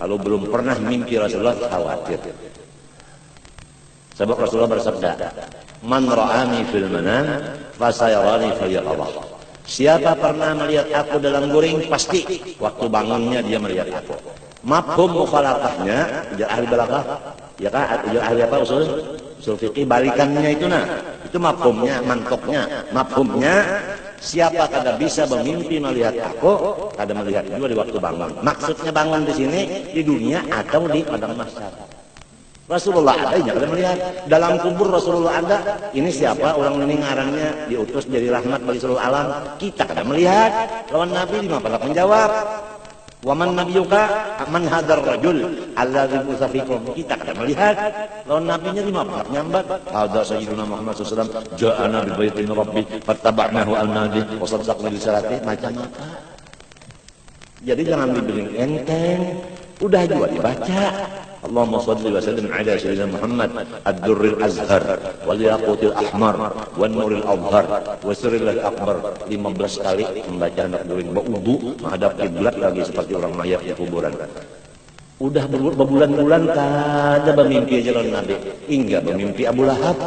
Kalau belum pernah mimpi Rasulullah, khawatir. Sebab Rasulullah bersabda, "Man ra'ani fil manam fasayarani fil yaqظah." Siapa pernah melihat aku dalam guring, pasti waktu bangunnya dia melihat aku. Mafhum mukhalafahnya, ahli balaghah, ya kan? Ahli apa usul? Usul fikih balikannya itu itu mafhumnya, mantoknya. Mafhumnya, siapa kada bisa bermimpi melihat aku, kada melihat juga di waktu bangun. Maksudnya bangun di sini, di dunia atau di padang mahsyar. Rasulullah ada, ya kada melihat. Dalam kubur Rasulullah ada. Ini siapa? Orang ini ngarannya diutus jadi rahmat bagi seluruh alam. Kita kada melihat. Lawan Nabi lima palak menjawab. Waman nabiyuka man hadar rajul alladzi musafikum. Kita kada melihat. Lawan nabinya lima palak nyambat. Hadza sayyiduna Muhammad sallallahu alaihi wasallam ja'ana bi baitin rabbi fattaba'nahu al-nadi wa saddaqna bi salati. Macam apa? Jadi jangan dibilang enteng. Udah juga dibaca. Allahumma salli wa sallim ala sayyidina Muhammad ad-durril azhar wal yaqutil ahmar wan nuril azhar wa sirril akbar. 15 kali membaca anak during berwudu menghadap kiblat lagi seperti orang mayat di kuburan. Udah berbulan-bulan kada bermimpi aja Nabi, hingga bermimpi Abu Lahab.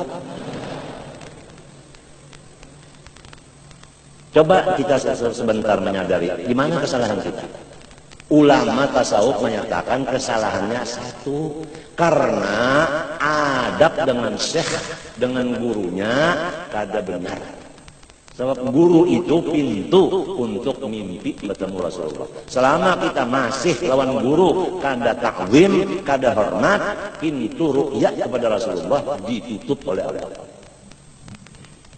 Coba kita sebentar menyadari di mana kesalahan kita. Ulama tasawuf menyatakan kesalahannya satu, karena adab dengan syekh, dengan gurunya kada benar. Sebab guru itu pintu untuk mimpi bertemu Rasulullah. Selama kita masih lawan guru, kada takzim, kada hormat, pintu ru'yah kepada Rasulullah ditutup oleh Allah.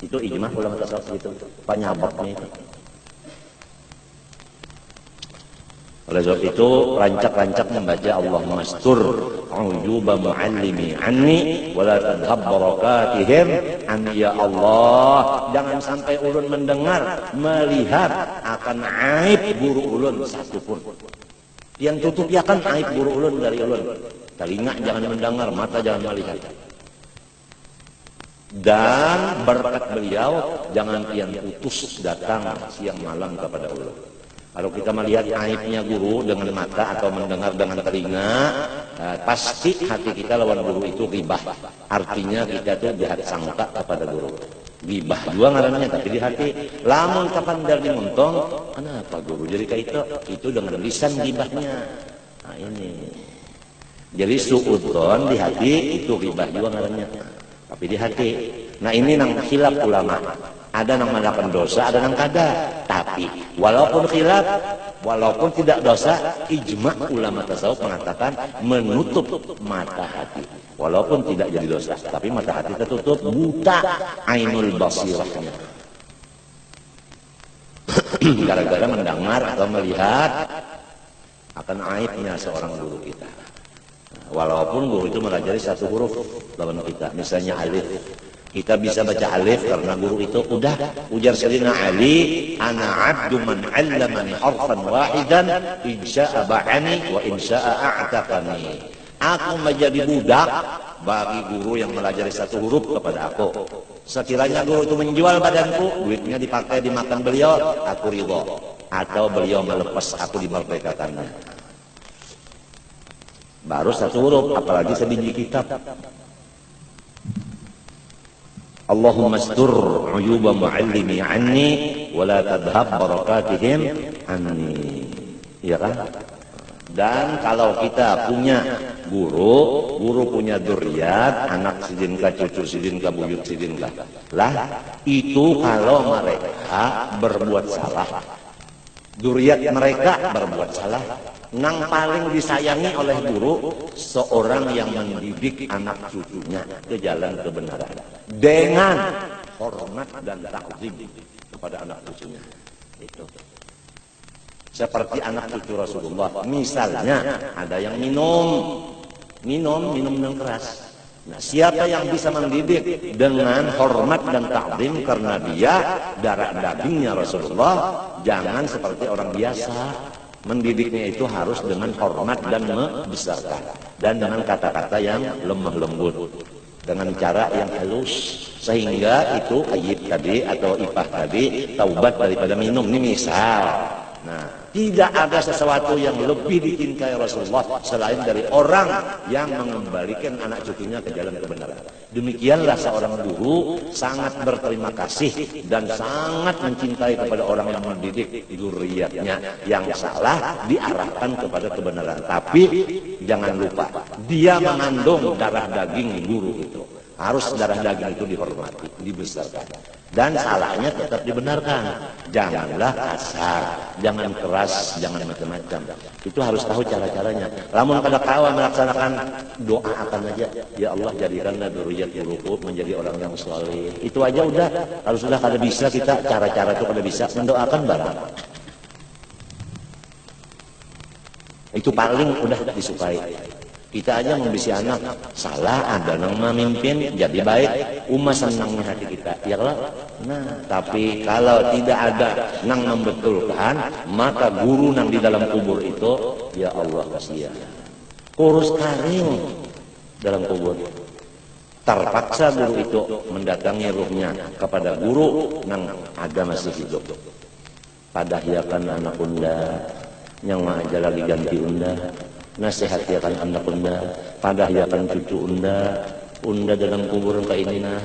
Itu ijma ulama tasawuf itu, penyebabnya itu. Oleh sebab itu rancak-rancak membaca Allahumma astur ujuba muallimi anni wala tadhhab barakatihim an, ya Allah, jangan sampai ulun mendengar melihat akan aib guru ulun satupun. Yang tutup ya kan aib guru ulun dari ulun. Telinga jangan mendengar, mata jangan melihat. Dan berkat beliau jangan pian putus datang siang malam kepada ulun. Kalau kita melihat aibnya guru dengan mata atau mendengar dengan telinga, pasti hati kita lawan guru itu ghibah. Artinya kita itu jahat sangka kepada guru. Ghibah juga ngarannya, tapi di hati. Lamun kapan dari muntong, kenapa guru jadi kayak itu dengan lisan ghibahnya. Nah ini. Jadi suudzon di hati itu ghibah juga ngarannya, tapi di hati. Nah ini nang khilaf ulama. Ada yang melakukan dosa, ada yang kada. Tapi walaupun khilaf, walaupun tidak dosa, ijma ulama tasawuf mengatakan menutup mata hati. Walaupun tidak jadi dosa, tapi mata hati tertutup, buta ainul basirahnya. Gara-gara mendengar atau melihat akan aibnya seorang guru kita. Walaupun guru itu mengajari satu huruf lawan kita, misalnya alif. Kita bisa baca alif karena guru itu udah ujar Sayyidina Ali, ana abdu man 'allamani harfan wahidan insya'a ba'ani wa insya'a a'taqani. Aku menjadi budak bagi guru yang melajari satu huruf kepada aku. Sekiranya guru itu menjual badanku, duitnya dipakai dimakan beliau, aku ridho. Atau beliau melepas aku dimerdekakannya. Baru satu huruf, apalagi sebiji kitab. Allahumma astur uyuba muallimi anni wala tadhhab barakatihim anni. Ya kan? Dan kalau kita punya guru punya dzurriat, anak sidinka, cucu sidinka, buyut sidinka. Lah, itu kalau mereka berbuat salah, dzurriat mereka berbuat salah, nang paling disayangi oleh guru seorang yang mendidik anak cucunya ke jalan kebenaran dengan hormat dan takzim kepada anak cucunya. Itu seperti anak cucu Rasulullah, misalnya ada yang minum yang keras. Nah, siapa yang bisa mendidik dengan hormat dan takzim karena dia darah dagingnya Rasulullah, jangan seperti orang biasa. Mendidiknya itu harus dengan hormat dan membesarkan, dan dengan kata-kata yang lemah lembut, dengan cara yang halus, sehingga itu ayib tadi atau ipah tadi taubat daripada minum. Ini misal Nah, tidak ada sesuatu yang lebih dicintai Rasulullah selain dari orang yang mengembalikan anak cucunya ke jalan kebenaran. Demikianlah seorang guru sangat berterima kasih dan sangat mencintai kepada orang yang mendidik zuriatnya yang salah diarahkan kepada kebenaran. Tapi jangan lupa, dia mengandung darah daging guru itu. Harus darah daging itu dihormati, dibesarkan. Dan salahnya tetap dibenarkan. Janganlah kasar, jangan keras, jangan macam-macam. Itu harus tahu cara-caranya. Lamun kada kawa melaksanakan doa akan aja, ya Allah jadikanlah dzurriyyat guruku menjadi orang yang saleh. Itu aja udah. Kalau sudah kada bisa kita cara-cara itu kada bisa mendoakan barang. Itu paling udah disukai. Kita aja membisi anak salah ada nang memimpin jadi baik, umat senangnya hati kita, ya kalau nah tapi kalau tidak ada nang membetulkan, maka guru nang di dalam kubur itu ya Allah kasihan kurus karing dalam kubur. Terpaksa guru itu mendatangi ruhnya kepada guru nang ada masih hidup. Padahiakan anak unda yang aja lagi ganti unda, nasihatiakan anak unda, padahiakan cucu unda dalam kubur kayak ini nah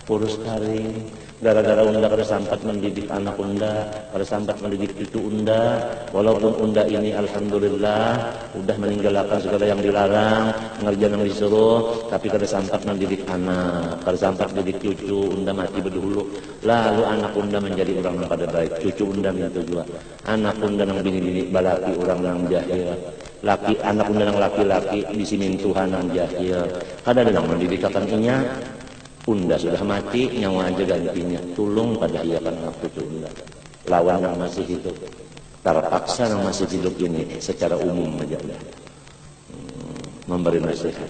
kurus karing gara-gara unda kada sampat mendidik anak unda, kada sampat mendidik cucu unda. Walaupun unda ini alhamdulillah udah meninggalkan segala yang dilarang, ngerjain yang disuruh, tapi kada sampat mendidik anak, kada sampat mendidik cucu, unda mati berdahulu. Lalu anak unda menjadi orang yang pada baik, cucu unda minta juga, anak unda nang bini-bini balaki orang yang jahil, laki anak unda nang laki-laki di sini Tuhan yang jahil, kada ada yang mendidikkan inya. Unda sudah mati, nyawa aja gantinya. Tulung pada iakan anak cucu unda. Lawan yang masih hidup, terpaksa yang masih hidup ini secara umum aja memberi nasihat.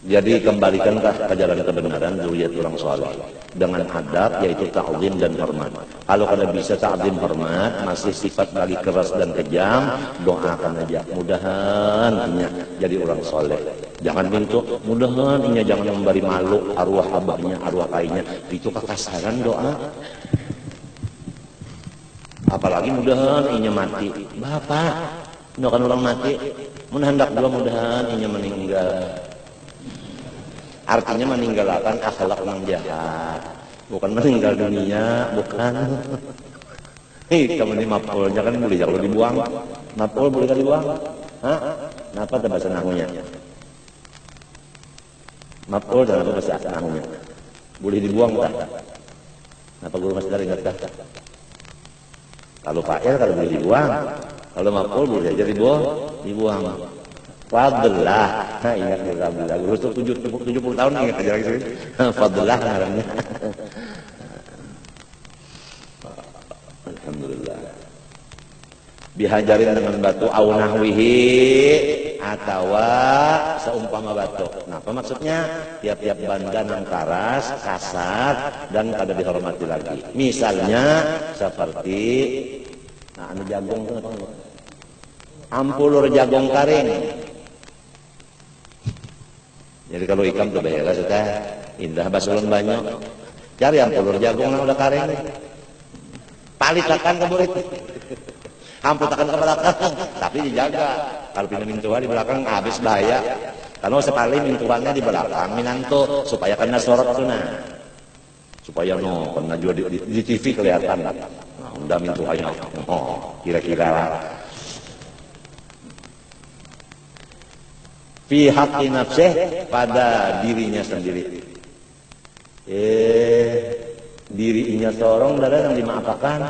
Jadi kembalikanlah ke jalan kebenaran dzurriyyat orang saleh dengan adab, yaitu ta'zim dan hormat. Kalau kada bisa ta'zim hormat, masih sifat lagi keras dan kejam, doakan aja mudahan inya jadi orang saleh. Jangan minta mudahan inya jangan memberi malu arwah abahnya, arwah kainya. Itu kekasaran doa. Apalagi mudahan inya mati. Bapak, doakan orang mati, mun hendak dua mudahan inya meninggal. Artinya meninggalkan akhlak yang jahat, bukan meninggal dunia, bukan. Kamu ini mapolnya kan boleh kalau dibuang, mapol boleh kan dibuang? Hah? Kenapa ada bahasa nahunya? Mapol dalam bahasa nahunya boleh dibuang tak? Kenapa guru masdar ingat tak? Kalau fa'il kalau boleh dibuang, kalau mapol boleh aja dibuang. Fadlah, nah ingat Fadlah, guru 70 tahun ingat aja gitu. Fadlah namanya. Alhamdulillah. Dihajarin dengan batu au nahwihi atau seumpama batu. Nah, apa maksudnya? Tiap-tiap benda yang keras, kasar dan kada dihormati lagi. Misalnya seperti anu jagung itu apa? Ampulur jagung karing. Jadi kalau ikan tuh bahaya sudah indah basulun banyak. Cari ampulur jagung yang udah karing. Palitakan ke murid. Hamputakan ke belakang, tapi dijaga. Kalau pindah mintuan di belakang habis bahaya. Kalau sekali mintuannya di belakang minanto supaya kena sorot tuh nah. Supaya kena juga di TV kelihatan. Nah, udah mintuannya. Oh, kira-kira lah. Fi haqqi nafsih, pada dirinya sendiri. Dirinya seorang darah yang dimaafkan.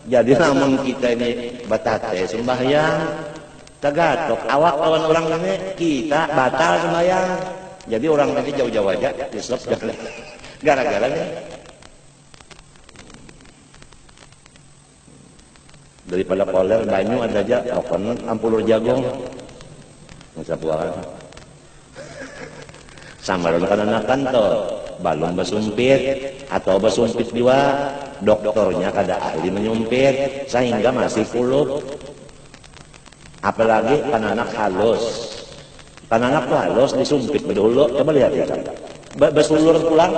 Jadi namun kita ini batate sembahyang tagatok awak lawan orang ini kita batal sembahyang. Jadi orang tadi jauh-jauh aja disop gara-gara nih. Daripada koler banyu ada aja open ampulur jagung. Masa buahan sama dengan anak-anak tuh balon basumpit atau basumpit juga dokternya kada ahli menyumpit sehingga masih kulup. Apalagi anak halus, anak tuh halus disumpit dulu. Coba lihat ya, basulur pulang,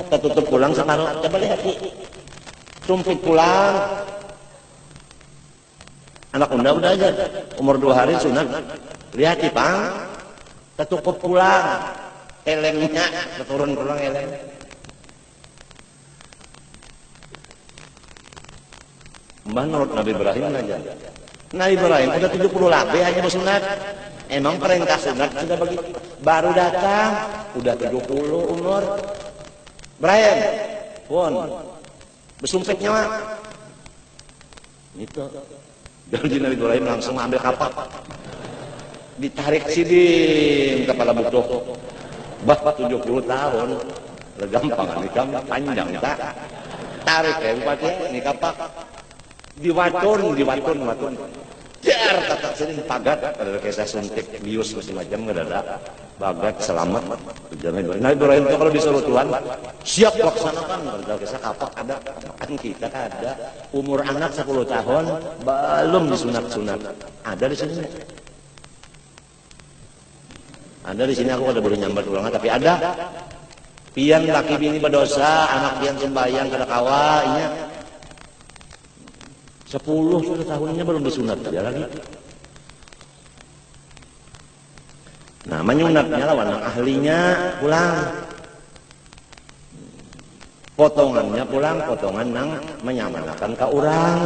tertutup pulang sekarang. Coba lihat sumpit pulang. Anak udah aja, umur 2 hari sunat. Lihat Pang, ketukup pulang, elengnya keturun pulang eleng. Menurut Nabi Ibrahim aja. Nabi Ibrahim udah 70 lebih hanya bersunat. Emang perintah sunat sudah begitu. Baru datang, udah 70 umur. Ibrahim, pun bersumpit nyawa. Itu. Jadi Nabi Ibrahim langsung ambil kapak. Ditarik sidin kepala butuh. Bah 70 tahun. Gampang nikah panjang tak. Tarik ya bupati ini kapak. Diwatun. Jar kata sini pagat ada kisah suntik bius macam-macam ada bagat selamat. Nabi Ibrahim itu kalau disuruh Tuhan siap laksanakan. Kalau kisah kapak ada kan kita ada umur anak 10 tahun belum disunat-sunat ada di sini. Ada di sini aku ada boleh nyambat ulang tapi ada pian laki bini berdosa anak pian sembahyang kada kawainya 10 sudah tahunnya belum disunat aja lagi. Nah menyunatnya lawan ahlinya pulang. Potongannya pulang, potongan nang menyamanakan ke orang.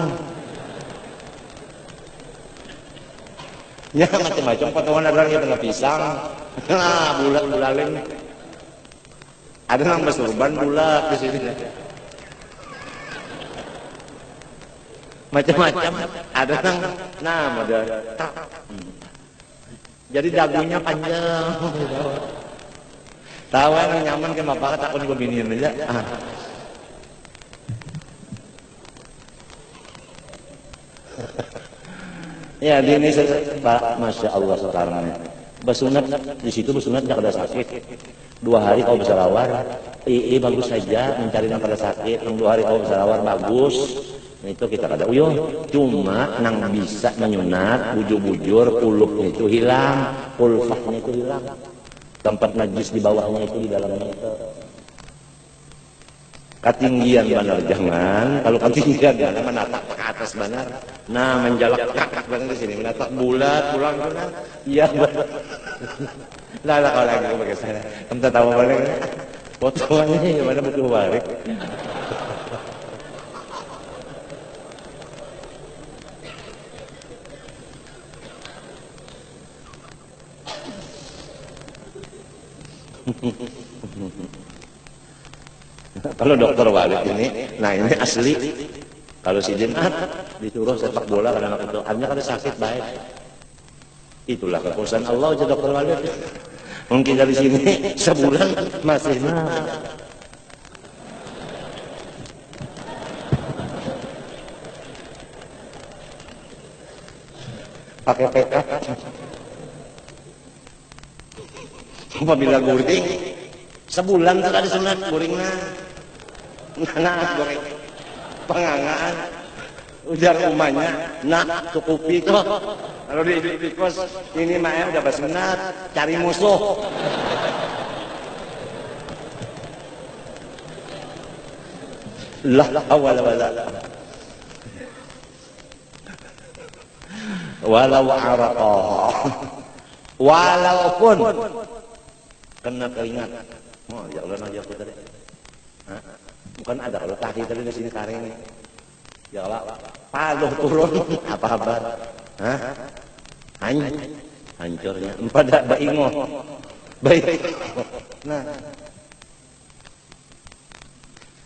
Ya macam-macam potongan ada yang tengah pisang. Nah bulat-bulalin. Ada nang bersurban bulat di sini. Macam-macam ada nang ada jadi dagunya panjang tahu yang nyaman ke bapak takut gue biniin aja ya di ini Pak Masya Allah sekarang bersunat di situ bersunat tidak ada sakit 2 hari kau bisa lawar bagus saja mencari yang pada sakit 2 hari kau bisa lawar bagus. Nah, itu kita kata uyuh cuma nang bisa menyunat bujur-bujur puluknya itu hilang pulfahnya itu hilang tempat najis di bawahnya itu di dalamnya itu ketinggian benar jangan kalau ketinggian jangan menatap ke atas benar nah menjalak kakak benar di sini menatap bulat pulang benar iya benar lah kalau lagi pakai saya entah tahu balik fotonya gimana butuh balik. Kalau dokter Walid ini, nah ini asli. Kalau si Jimat disuruh sepak bola karena anak itu, hanya kalau sakit baik. Itulah kekuasaan Allah aja dokter Walid. Mungkin dari sini sebulan masih pakai PK. Apabila guring sebulan tak ada sunat guringnya nah goreng pengangaan ujar rumahnya nak cukupi kok kalau di kos ini mah udah bersunat cari musuh lah walau araqah walaupun kena keringat. Oh, ya Allah aja aku tadi. Bukan ada kalau kaki tadi di sini kering. Ya Allah, paluh turun apa kabar? Hancurnya. Pada baingo. Baik. Nah.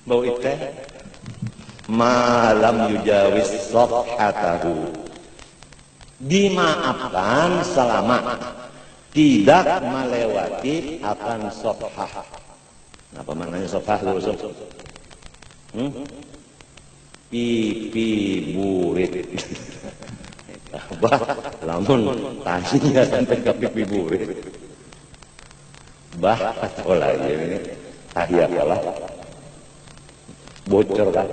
Bau itu malam yujawis safhatahu. Dimaafkan selama tidak melewati akan sofhah. Apa maknanya sofhah? Pipi burit. Bah, lamun tanya sampai ke pipi burit. Bah, olah ini tahiyat kalah. Bocor kan?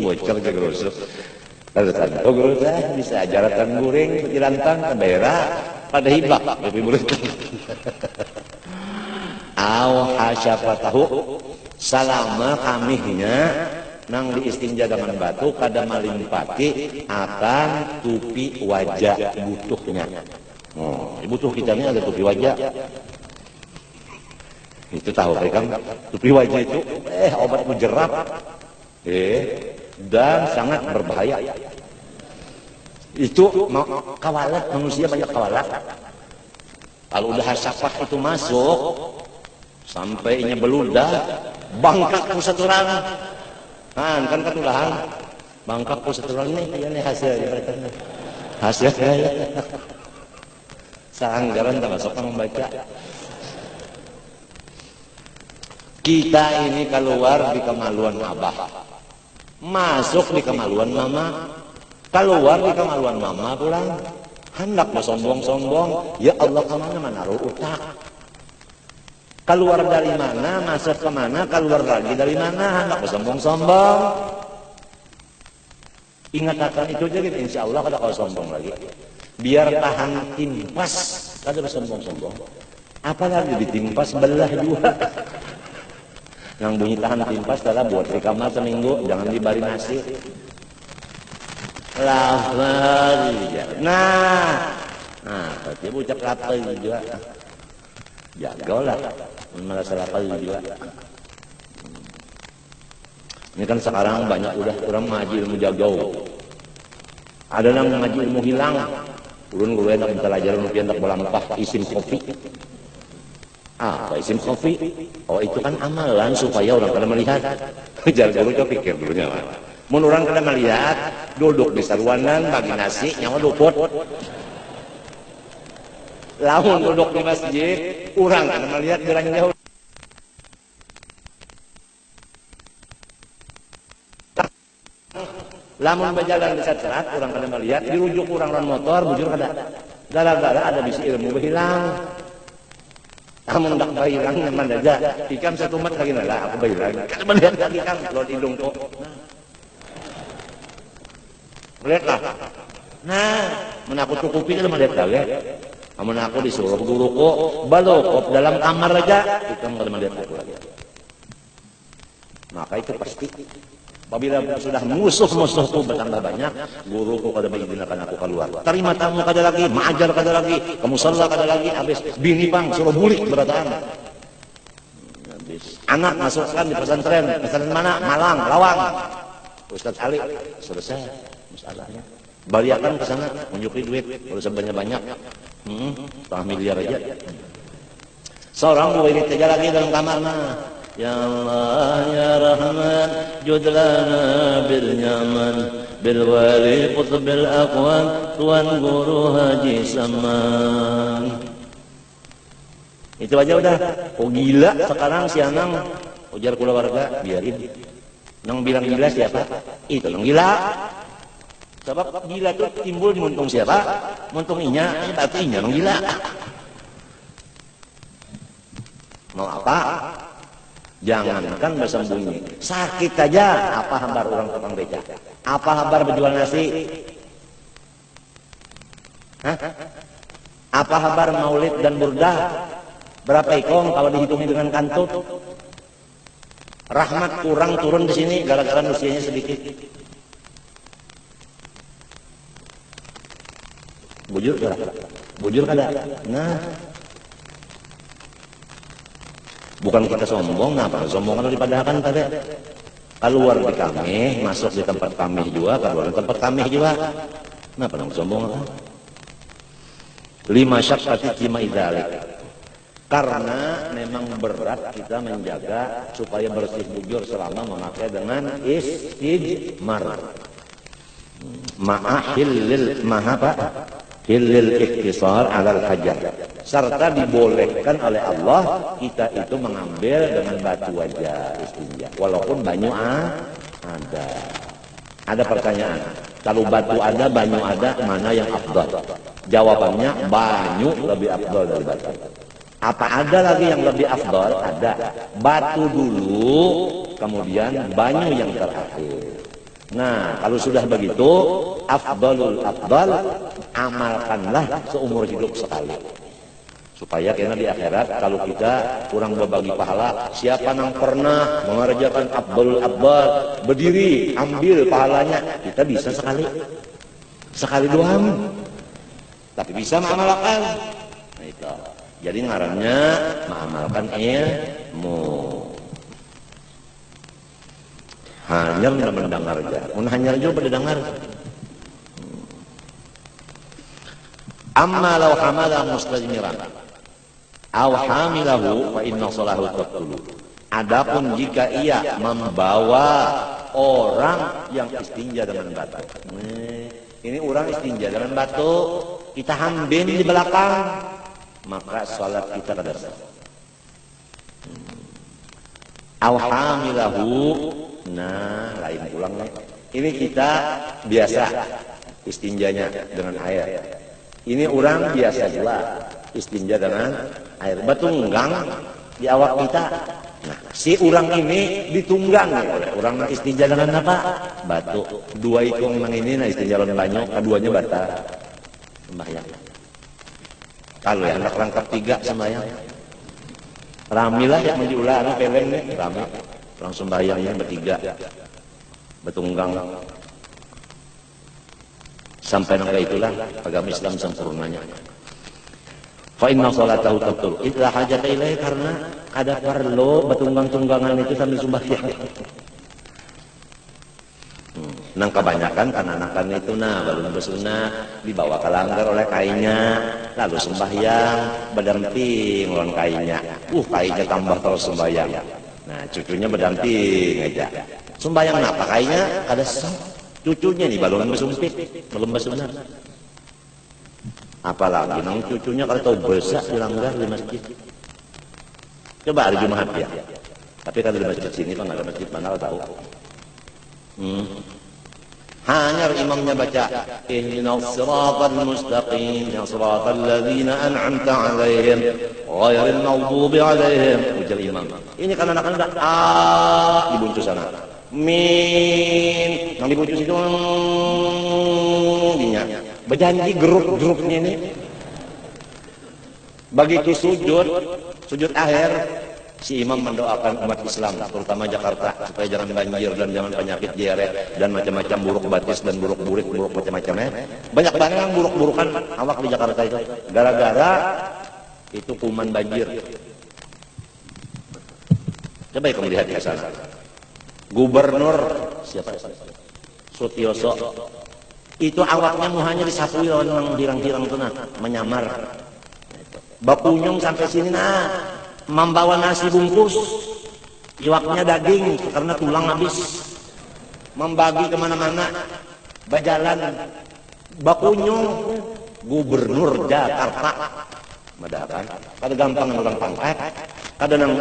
Bocor ke gerusuk. Kalau tadi, gerusuk bisa ajaratan guring, pilantang, keberak. Pada hibah lebih murid. Aw hasyafatahu salama kamihnya nang di istinja dengan batu kada malimpati akan tupi wajah butuhnya. Butuh kita ini ada tupi wajah. Itu tahu kan? Tupi wajah itu obat mujarab. Dan sangat berbahaya. Itu kawalat, manusia banyak kawalat. Kalau udah hasapah itu masuk sampainya beludah, bangkak pusat orang. Kan ketulahan. Bangkak pusat orang ini hasilnya. Hasilnya. Seanggaran tak masuk membaca. Kita ini keluar di kemaluan abah, masuk di kemaluan mama, keluar di kemaluan mama pulang. Hendak bersombong-sombong, ya Allah kemana menaruh utak. Keluar dari mana, masuk ke mana, keluar lagi dari mana, hendak bersombong-sombong. Ingat akan itu aja gitu, insya Allah kada kau sombong lagi. Biar tahan timpas, kada bersombong-sombong. Apalagi ditimpas belah dua. Yang bunyi tahan timpas adalah buat di kamar seminggu, jangan dibari nasi. Lapar juga. Nah, dia ucap lapar juga. Jagalah, merasa lapar juga. Ini kan sekarang banyak udah orang ngaji ilmu jagau. Ada yang ngaji ilmu hilang. Ulun gue enak belajar ilmu piandak belampah isim kopi. Apa isim kopi? Oh itu kan amalan supaya orang kada melihat. Jangan guru coba pikir dulunya. Mun orang kada melihat, duduk di sarwanan bagi nasi nyawa luput. Lamun duduk di masjid, orang kada melihat gerang jauh. Lamun berjalan di serat, orang kada melihat, dirujuk orang motor, bujur kada. Gara-gara ada bisi ilmu berhilang. Kamu hendak berhilang nyaman aja. Ikam satu mat lagi nala, aku berhilang. Kada melihat lagi kan, lo hidung kok. Melihatlah. Nah, menakut cukupi kada melihat lagi. Kamu aku disuruh guru kok, balokop dalam kamar aja, ikam kada melihat aku lagi. Maka itu pasti. Apabila sudah musuh-musuhku bertambah banyak, guruku kada mengizinkan aku keluar. Terima tamu kada lagi, mengajar kada lagi, kamu salah kada lagi, habis bini bang suruh bulik berataan. Habis anak masukkan di pesantren mana? Malang, Lawang. Ustaz Ali selesai masalahnya. Baliakan ke sana, unjuki duit, kalau sebanyak-banyak, setengah miliar aja. Seorang murid tiga lagi dalam kamar Ya Allah ya Rahman judlana bil nyaman bil wali qutbil aqwan Tuan Guru Haji Saman. Itu aja udah. Oh gila sekarang si Anang ujar keluarga biarin. Nang bilang gila siapa? Itu nang gila. Sebab gila itu timbul di muntung siapa? Muntung inya, berarti inya nang gila. Mau apa? Jangankan bersembunyi, sakit aja. Apa kabar orang tukang beca? Apa kabar berjual nasi? Hah? Apa kabar maulid dan burdah? Berapa ikong kalau dihitungi dengan kantut? Rahmat kurang turun di sini gara-gara usianya sedikit. Bujur kada? Bujur kada? Nah. Bukan kita sombong, apa? Sombong kan dipadakan tadi. Keluar di kami, masuk di tempat kami juga, keluar di tempat kami juga. Kenapa dong sombong kan? 5 syakkati cima idalik. Karena memang berat kita menjaga supaya bersih bujur selama memakai dengan istijmar. Ma'ahillil mahapa hilil ikhtisar alal hajar. Serta dibolehkan oleh Allah kita itu mengambil dengan batu wajah istinja. Walaupun banyu ada. Ada pertanyaan. Kalau batu ada, banyu ada, mana yang afdal? Jawabannya banyu lebih afdal dari batu. Apa ada lagi yang lebih afdal? Ada. Batu dulu, kemudian banyu yang terakhir. Nah, kalau sudah begitu, afdalul afdal, amalkanlah seumur hidup sekali. Supaya karena di akhirat kalau kita kurang berbagi pahala, siapa yang pernah mengerjakan Abdul berdiri ambil pahalanya, kita bisa sekali doang, tapi bisa mengamalkan. Nah, itu jadi ngarannya mengamalkan ilmu. Hanya mendengar aja, hanya aja pada dengar. Amma law hamala mustajmiran aw hamilahu fa inna salahu taqulu. Adapun jika ia membawa orang yang istinja dengan batu. Ini orang istinja dengan batu, kita hambin di belakang, maka salat kita kada sah. Aw hamilahu, nah lain pulangnya. Ini kita biasa istinjanya dengan air. Ini orang biasa juga istinja dengan air. Batunggang di awak kita. Nah, si orang ini ditunggang oleh orang istinja dengan apa? Batu. Dua ikung nang ini nah istinja lawan banyak, keduanya bata. Sembahyang. Kalau yang anak rangkap 3 sembahyang. Ramilah yang menjulah anak peleng nih, rami. Orang sembahyangnya bertiga. Betunggang. Sampai nangka itulah agama Islam sempurnanya. Fa inna salatahu tabtul. Idza hajata ilaihi, karena ada perlu betunggang-tunggangan itu sambil sembahyang. Nang kebanyakan kan itu balun bersunah dibawa ke langgar oleh kainnya, lalu sembahyang berdamping lawan kainnya. Kainnya tambah terus sembahyang. Nah, cucunya berdamping aja. Sembahyang apa kainnya? Kada sah. Cucunya nih balon bersumpit, belum bersunah. Apalagi nang cucunya kalau tahu besak di langgar di masjid. Coba hari Jumat ya. Tapi kalau di masjid sini kan ada masjid mana tahu. Hanya imamnya baca ihdinas siratal mustaqim siratal ladzina an'amta 'alaihim ghairil maghdubi 'alaihim. Ujar imam. Ini kan anak-anak dibuncus sana. Min yang dibuncus itu dinya. Berjanji grup-grupnya ini. Begitu sujud akhir, si imam mendoakan umat Islam, terutama Jakarta, supaya jangan banjir dan jangan penyakit diare dan macam-macam buruk batis dan buruk macam-macamnya. Banyak banget yang buruk-burukan awak di Jakarta itu. Gara-gara itu kuman banjir. Coba kamu lihat di sana. Gubernur siapa? Sutioso. Itu awaknya muhanya disapui orang hirang-hirang itu nah, menyamar. Bakunyung sampai sini nah, membawa nasi bungkus, iwaknya daging karena tulang habis, membagi kemana-mana, berjalan. Bakunyung gubernur Jakarta, madakan, kada gampang orang pangkat, kada nang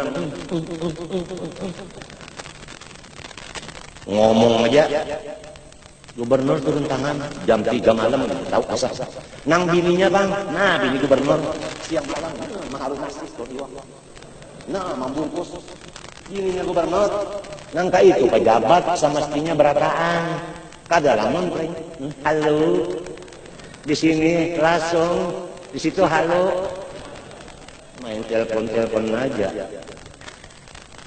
ngomong aja. Gubernur turun tangan jam 3 malam, tahu asal. Nang bininya bang, nah bini gubernur siang malam, maharu nasi iwak. Nah, membungkus. Bininya gubernur, nangka itu pejabat semestinya berataan. Kada lamun, halo, di sini langsung, di situ halo, main telepon aja.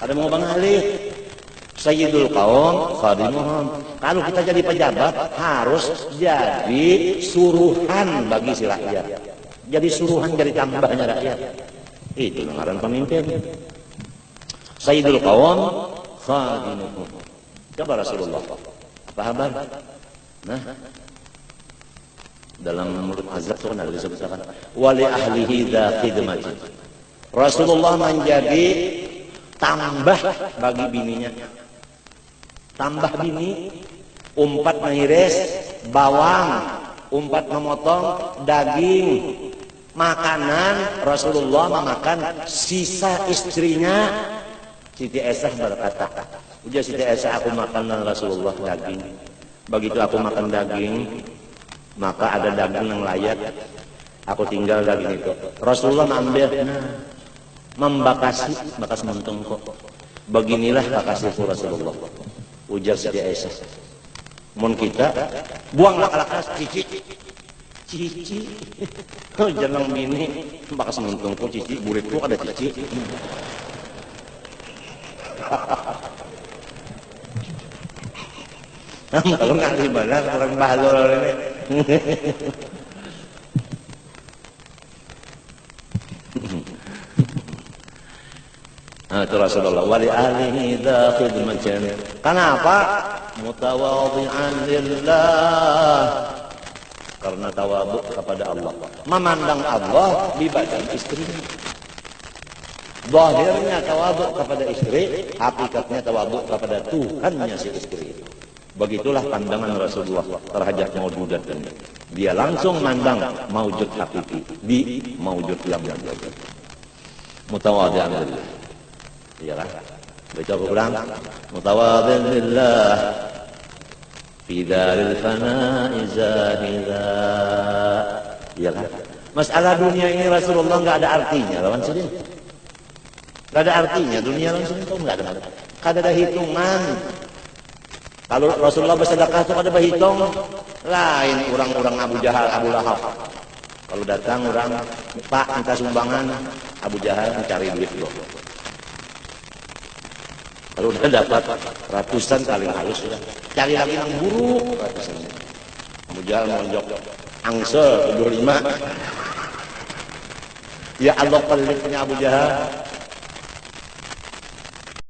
Ada mau bang Ali? Sayyidul Qaum khadimuhum. Kalau kita jadi pejabat harus jadi suruhan bagi si rakyat. Jadi suruhan dari tambahnya rakyat. Itu ngaran pemimpin. Sayyidul Qaum khadimuhum. Coba Rasulullah. Apa kabar? Nah, dalam mulut azab itu kan ada disebutkan wali ahlihi dza khidmati. Rasulullah menjadi tambah bagi bininya. Tambah bini, umpat mengiris bawang, umpat memotong daging, makanan. Rasulullah memakan sisa istrinya. Siti Aisyah berkata, ujar Siti Aisyah, aku makan Rasulullah daging. Begitu aku makan daging, maka ada daging yang layak, aku tinggal daging itu. Rasulullah mengambil, bakas muntung kok. Beginilah bakasku Rasulullah. Ujar Siti Aisyah. Mun kita buang laka-laka cicit. Cici. Jeneng bini bakas nuntungku cici, buritku ada cici. Kalau nggak di mana orang bahlul ini. Itu Rasulullah wali alihi dha khidmatan. Kenapa? Mutawadhi'an lillah. Karena tawadhu kepada Allah. Memandang Allah di badan istri. Zahirnya tawadhu kepada istri, hakikatnya tawadhu kepada Tuhannya si istri itu. Begitulah pandangan Rasulullah terhadap maujudat ini. Dia langsung mandang maujud hakiki di maujud yang menjadi. Mutawadhi'an lillah. Iyalah. Baca ulang. Mutawadhi'an lillah. Fi daril fana'i zahida. Iyalah. Masalah dunia ini Rasulullah enggak ada artinya, lawan sedih. Enggak ada artinya dunia langsung itu enggak ada. Kada ada hitungan. Kalau Rasulullah bersedekah itu ada berhitung, lain orang-orang Abu Jahal, Abu Lahab. Kalau datang orang, Pak minta sumbangan, Abu Jahal mencari duit loh. Kalau udah dapat ratusan kali halus sudah, cari lagi yang buruk ratusan. Abu Jahal melonjok, angsel 75. Ya Allah peliknya Abu Jahal.